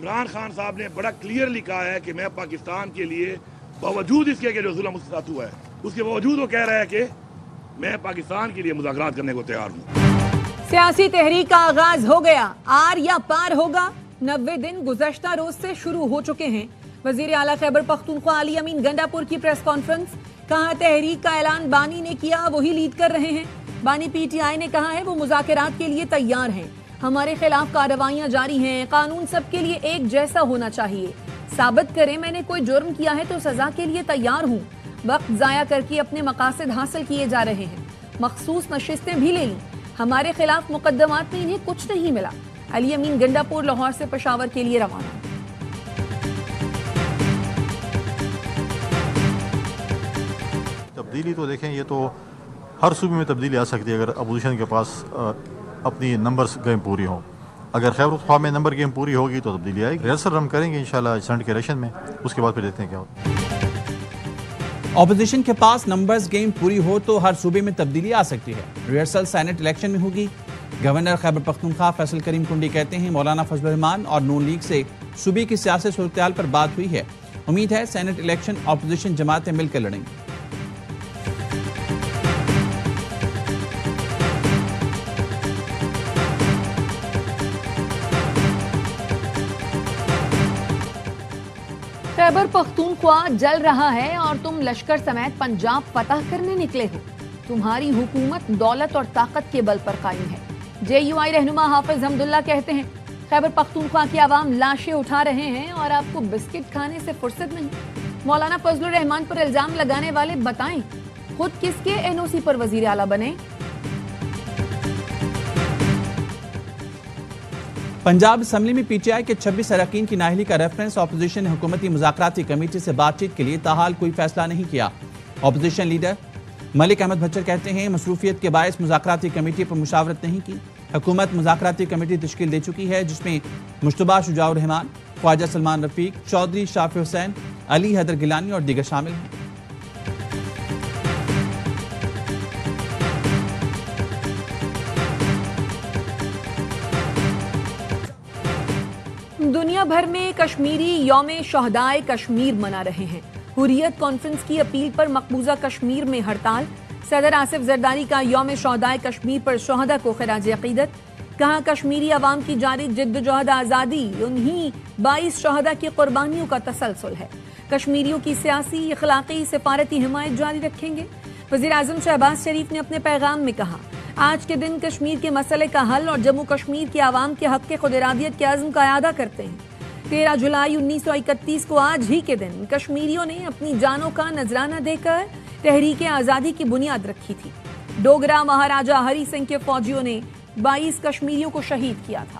عمران خان صاحب نے بڑا کلیئرلی کہا ہے کہ میں پاکستان کے لیے باوجود اس کے کہ جو ظلم اس کے ساتھ ہوا ہے اس کے باوجود وہ کہہ رہا ہے کہ میں پاکستان کے لیے مذاکرات کرنے کو تیار ہوں۔ سیاسی تحریک کا آغاز ہو گیا، آر یا پار ہوگا۔ 90 دن گزشتہ روز سے شروع ہو چکے ہیں۔ وزیر اعلیٰ خیبر پختونخوا علی امین گنڈاپور کی پریس کانفرنس، کہا تحریک کا اعلان بانی نے کیا، وہی لیڈ کر رہے ہیں۔ بانی پی ٹی آئی نے کہا ہے وہ مذاکرات کے لیے تیار ہیں، ہمارے خلاف کارروائیاں جاری ہیں، قانون سب کے لیے ایک جیسا ہونا چاہیے، ثابت کریں میں نے کوئی جرم کیا ہے تو سزا کے لیے تیار ہوں، وقت ضائع کر کے اپنے مقاصد حاصل کیے جا رہے ہیں، مخصوص نشستیں بھی لے لیں، ہمارے خلاف مقدمات میں انہیں کچھ نہیں ملا۔ علی امین گنڈاپور لاہور سے پشاور کے لیے روانہ۔ تبدیلی تو دیکھیں یہ تو ہر صوبے میں تبدیلی آ سکتی ہے اگر اپوزیشن کے پاس اپنی نمبرز گیم پوری ہوں۔ اگر خیبر پختونخوا میں نمبر گیم پوری ہوگی تو تبدیلی آئے گی۔ ریہرسل ہم کریں گے انشاءاللہ سینٹ کے الیکشن میں، اس کے بعد پھر دیکھتے ہیں کیا ہوتا ہے۔ اپوزیشن کے پاس نمبرز گیم پوری ہو تو ہر صوبے میں تبدیلی آ سکتی ہے۔ ریہرسل سینٹ الیکشن میں ہوگی۔ گورنر خیبر پختونخوا فیصل کریم کنڈی کہتے ہیں مولانا فضل الرحمان اور نون لیگ سے صوبے کی سیاسی صورتحال پر بات ہوئی ہے، امید ہے سینٹ الیکشن اپوزیشن جماعتیں مل کر لڑیں گی۔ خیبر پختونخوا جل رہا ہے اور تم لشکر سمیت پنجاب فتح کرنے نکلے ہو، تمہاری حکومت دولت اور طاقت کے بل پر قائم ہے۔ جے یو آئی رہنما حافظ حمداللہ کہتے ہیں خیبر پختونخوا کی عوام لاشیں اٹھا رہے ہیں اور آپ کو بسکٹ کھانے سے فرصت نہیں۔ مولانا فضل الرحمان پر الزام لگانے والے بتائیں خود کس کے این او سی پر وزیر اعلیٰ بنے؟ پنجاب اسمبلی میں پی ٹی آئی کے 26 اراکین کی نااہلی کا ریفرنس، اپوزیشن نے حکومتی مذاکراتی کمیٹی سے بات چیت کے لیے تاحال کوئی فیصلہ نہیں کیا۔ اپوزیشن لیڈر ملک احمد بھچر کہتے ہیں مصروفیت کے باعث مذاکراتی کمیٹی پر مشاورت نہیں کی۔ حکومت مذاکراتی کمیٹی تشکیل دے چکی ہے جس میں مشتبہ شجاع الرحمان، خواجہ سلمان رفیق، چودھری شافی حسین، علی حیدر گیلانی اور دیگر شامل ہیں۔ دنیا بھر میں کشمیری یوم شہدائے کشمیر منا رہے ہیں۔ حریت کانفرنس کی اپیل پر مقبوضہ کشمیر میں ہڑتال، صدر آصف زرداری کا یوم شہدائے کشمیر پر شہداء کو خراج عقیدت، کہا کشمیری عوام کی جاری جدوجہد آزادی انہی 22 شہداء کی قربانیوں کا تسلسل ہے، کشمیریوں کی سیاسی، اخلاقی، سفارتی حمایت جاری رکھیں گے۔ وزیر اعظم شہباز شریف نے اپنے پیغام میں کہا آج کے دن کشمیر کے مسئلے کا حل اور جموں کشمیر کے عوام کے حق خود ارادیت کے عزم کا اعادہ کرتے ہیں۔ 13 جولائی 1931 کو آج ہی کے دن کشمیریوں نے اپنی جانوں کا نذرانہ دے کر تحریک آزادی کی بنیاد رکھی تھی۔ ڈوگرا مہاراجہ ہری سنگھ کے فوجیوں نے 22 کشمیریوں کو شہید کیا تھا۔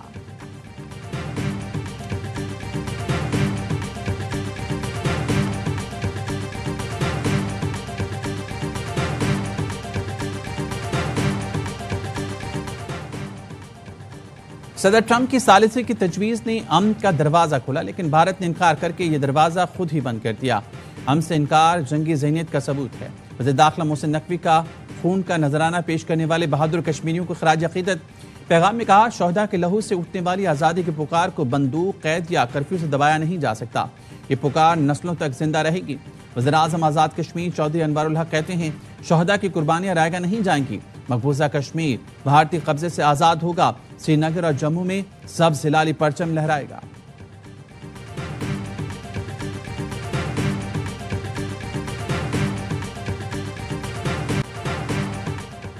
صدر ٹرمپ کی ثالثی کی تجویز نے امن کا دروازہ کھولا، لیکن بھارت نے انکار کر کے یہ دروازہ خود ہی بند کر دیا۔ امن سے انکار جنگی ذہنیت کا ثبوت ہے۔ وزیر داخلہ محسن نقوی کا خون کا نذرانہ پیش کرنے والے بہادر کشمیریوں کو خراج عقیدت۔ پیغام میں کہا شہداء کے لہو سے اٹھنے والی آزادی کی پکار کو بندوق، قید یا کرفیو سے دبایا نہیں جا سکتا، یہ پکار نسلوں تک زندہ رہے گی۔ وزیر اعظم آزاد کشمیر چودھری انوار الحق کہتے ہیں شہداء کی قربانیاں رائیگاں نہیں جائیں گی، مقبوضہ کشمیر بھارتی قبضے سے آزاد ہوگا، سری نگر اور جموں میں سبز ہلالی پرچم لہرائے گا۔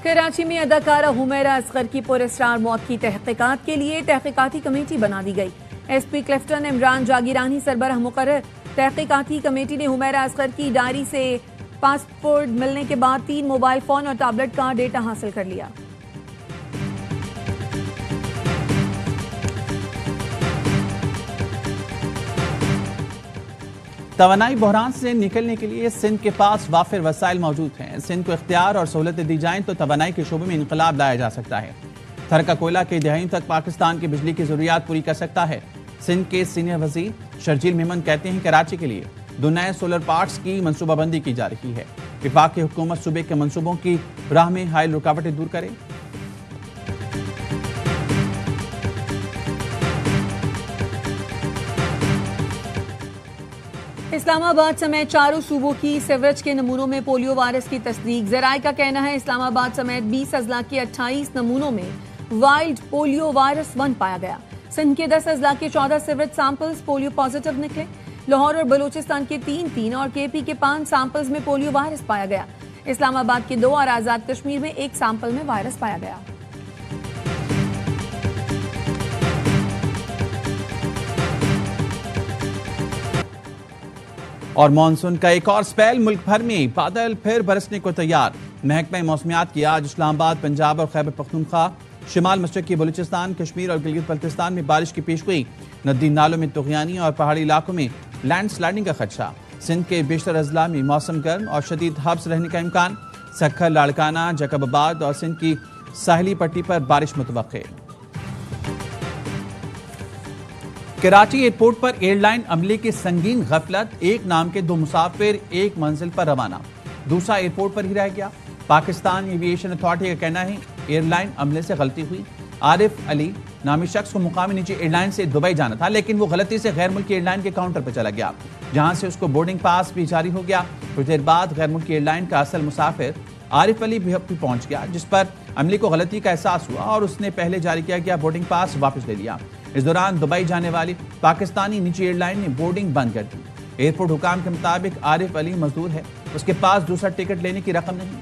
کراچی میں اداکارہ حمیرہ اصغر کی پر اسرار موت کی تحقیقات کے لیے تحقیقاتی کمیٹی بنا دی گئی۔ ایس پی کلفٹن عمران جاگیرانی سربراہ مقرر۔ تحقیقاتی کمیٹی نے حمیرہ اصغر کی ڈائری سے پاسپورٹ ملنے کے بعد 3 موبائل فون اور ٹیبلٹ کا ڈیٹا حاصل کر لیا۔ توانائی بحران سے نکلنے کے لیے سندھ کے پاس وافر وسائل موجود ہیں۔ سندھ کو اختیار اور سہولتیں دی جائیں تو توانائی کے شعبے میں انقلاب لایا جا سکتا ہے۔ تھر کا کوئلہ کئی دہائیوں تک پاکستان کی بجلی کی ضروریات پوری کر سکتا ہے۔ سندھ کے سینئر وزیر شرجیل میمن کہتے ہیں کراچی کے لیے 2 نئے سولر پارکس کی منصوبہ بندی کی جا رہی ہے۔ وفاقی حکومت صوبے کے منصوبوں کی راہ میں حائل رکاوٹیں دور کرے۔ اسلام آباد سمیت چاروں صوبوں کی سیوریج کے نمونوں میں پولیو وائرس کی تصدیق. ذرائع کا کہنا ہے اسلام آباد سمیت 20 اضلاع کے 28 نمونوں میں وائلڈ پولیو وائرس 1 پایا گیا. سندھ کے 10 اضلاع کے 14 سیوریج سیمپلز پولیو پازیٹیو نکلے. لاہور اور بلوچستان کے 3 اور کے پی کے 5 سیمپلز میں پولیو وائرس پایا گیا. اسلام آباد کے 2 اور آزاد کشمیر میں 1 سیمپل میں وائرس پایا گیا. اور مانسون کا ایک اور سپیل، ملک بھر میں بادل پھر برسنے کو تیار. محکمہ موسمیات کی آج اسلام آباد، پنجاب اور خیبر پختونخوا، شمال مشرقی بلوچستان، کشمیر اور گلگت بلتستان میں بارش کی پیشگوئی. ندی نالوں میں طغیانی اور پہاڑی علاقوں میں لینڈ سلائڈنگ کا خدشہ. سندھ کے بیشتر اضلاع میں موسم گرم اور شدید حبس رہنے کا امکان. سکھر، لاڑکانہ، جیکب آباد اور سندھ کی ساحلی پٹی پر بارش متوقع. کراچی ایئرپورٹ پر ایئر لائن عملے کی سنگین غفلت، ایک نام کے 2 مسافر ایک منزل پر روانہ، دوسرا ایئرپورٹ پر ہی رہ گیا. پاکستان ایویشن اتھارٹی کا کہنا ہے ایئر لائن عملے سے غلطی ہوئی. عارف علی نامی شخص کو مقامی نجی ایئر لائن سے دبئی جانا تھا، لیکن وہ غلطی سے غیر ملکی ایئر لائن کے کاؤنٹر پر چلا گیا، جہاں سے اس کو بورڈنگ پاس بھی جاری ہو گیا. کچھ دیر بعد غیر ملکی ایئر لائن کا اصل مسافر عارف علی بھی پہنچ گیا، جس پر عملے کو غلطی کا احساس ہوا اور اس نے پہلے جاری کیا گیا بورڈنگ پاس واپس لے لیا. اس دوران دبئی جانے والی پاکستانی نجی ایئر لائن نے بورڈنگ بند کر دی. ایئرپورٹ حکام کے مطابق عارف علی مزدور ہے، اس کے پاس دوسرا ٹکٹ لینے کی رقم نہیں.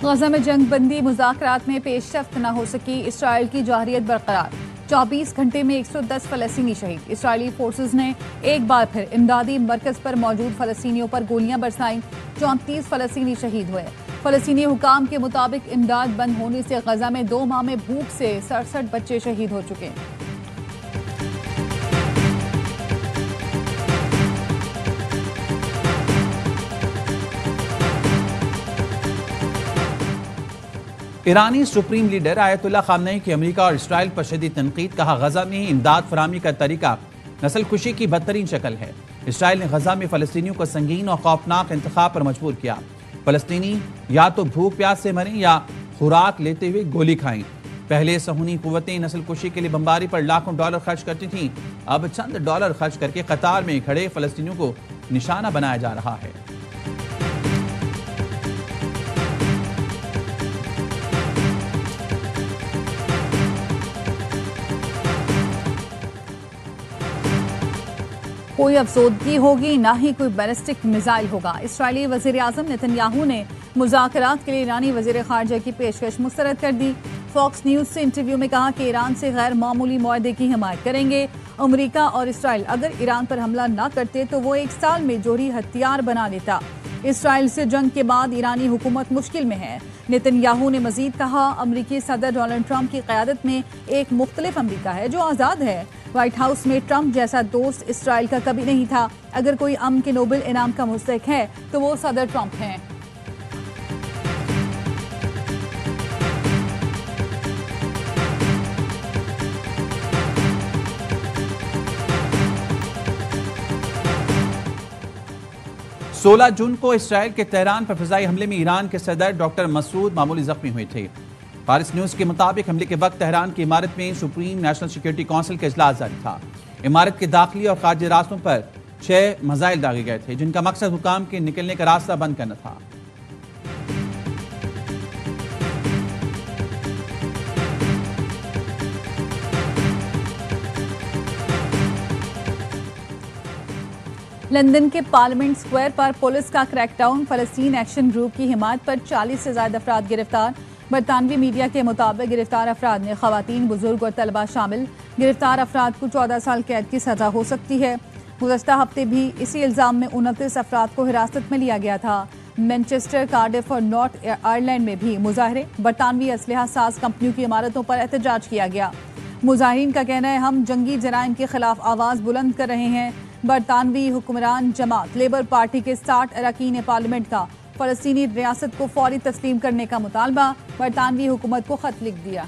غزہ میں جنگ بندی مذاکرات میں پیش رفت نہ ہو سکی، اسرائیل کی جارحیت برقرار. 24 گھنٹے میں 110 فلسطینی شہید. اسرائیلی فورسز نے ایک بار پھر امدادی مرکز پر موجود فلسطینیوں پر گولیاں برسائیں. 34 فلسطینی شہید ہوئے. فلسطینی حکام کے مطابق امداد بند ہونے سے غزہ میں 2 ماہ میں بھوک سے 67 بچے شہید ہو چکے. ایرانی سپریم لیڈر آیت اللہ خامنئی کی امریکہ اور اسرائیل پر شدید تنقید. کہا غزہ میں امداد فراہمی کا طریقہ نسل کشی کی بدترین شکل ہے. اسرائیل نے غزہ میں فلسطینیوں کو سنگین اور خوفناک انتخاب پر مجبور کیا. فلسطینی یا تو بھوک پیاس سے مریں یا خوراک لیتے ہوئے گولی کھائیں. پہلے صہیونی قوتیں نسل کشی کے لیے بمباری پر لاکھوں ڈالر خرچ کرتی تھیں. اب چند ڈالر خرچ کر کے قطار میں کھڑے فلسطینیوں کو نشانہ بنایا جا رہا ہے. کوئی افسردگی ہوگی نہ ہی کوئی بیلسٹک میزائل ہوگا. اسرائیلی وزیر اعظم نتن یاہو نے مذاکرات کے لیے ایرانی وزیر خارجہ کی پیشکش مسترد کر دی. فاکس نیوز سے انٹرویو میں کہا کہ ایران سے غیر معمولی معاہدے کی حمایت کریں گے. امریکہ اور اسرائیل اگر ایران پر حملہ نہ کرتے تو وہ 1 سال میں جوہری ہتھیار بنا لیتا. اسرائیل سے جنگ کے بعد ایرانی حکومت مشکل میں ہے. نتن یاہو نے مزید کہا امریکی صدر ڈونلڈ ٹرمپ کی قیادت میں ایک مختلف امریکہ ہے جو آزاد ہے. وائٹ ہاؤس میں ٹرمپ جیسا دوست اسرائیل کا کبھی نہیں تھا. اگر کوئی امن کے نوبل انعام کا مستحق ہے تو وہ صدر ٹرمپ ہیں. سولہ جون کو اسرائیل کے تہران پر فضائی حملے میں ایران کے صدر ڈاکٹر مسعود معمولی زخمی ہوئے تھے. فارس نیوز کے مطابق حملے کے وقت تہران کی عمارت میں سپریم نیشنل سیکیورٹی کونسل کا اجلاس جاری تھا. عمارت کے داخلی اور خارجی راستوں پر 6 میزائل داغے گئے تھے جن کا مقصد حکام کے نکلنے کا راستہ بند کرنا تھا. لندن کے پارلیمنٹ سکوائر پر پولیس کا کریک ڈاؤن. فلسطین ایکشن گروپ کی حمایت پر 40 سے زائد افراد گرفتار. برطانوی میڈیا کے مطابق گرفتار افراد میں خواتین، بزرگ اور طلبہ شامل. گرفتار افراد کو 14 سال قید کی سزا ہو سکتی ہے. گزشتہ ہفتے بھی اسی الزام میں 29 افراد کو حراست میں لیا گیا تھا. مینچسٹر، کارڈف اور نارتھ آئرلینڈ میں بھی مظاہرے. برطانوی اسلحہ ساز کمپنیوں کی عمارتوں پر احتجاج کیا گیا. مظاہرین کا کہنا ہے ہم جنگی جرائم کے خلاف آواز بلند کر رہے ہیں. برطانوی حکمران جماعت لیبر پارٹی کے 60 اراکین پارلیمنٹ کا فلسطینی ریاست کو فوری تسلیم کرنے کا مطالبہ. برطانوی حکومت کو خط لکھ دیا.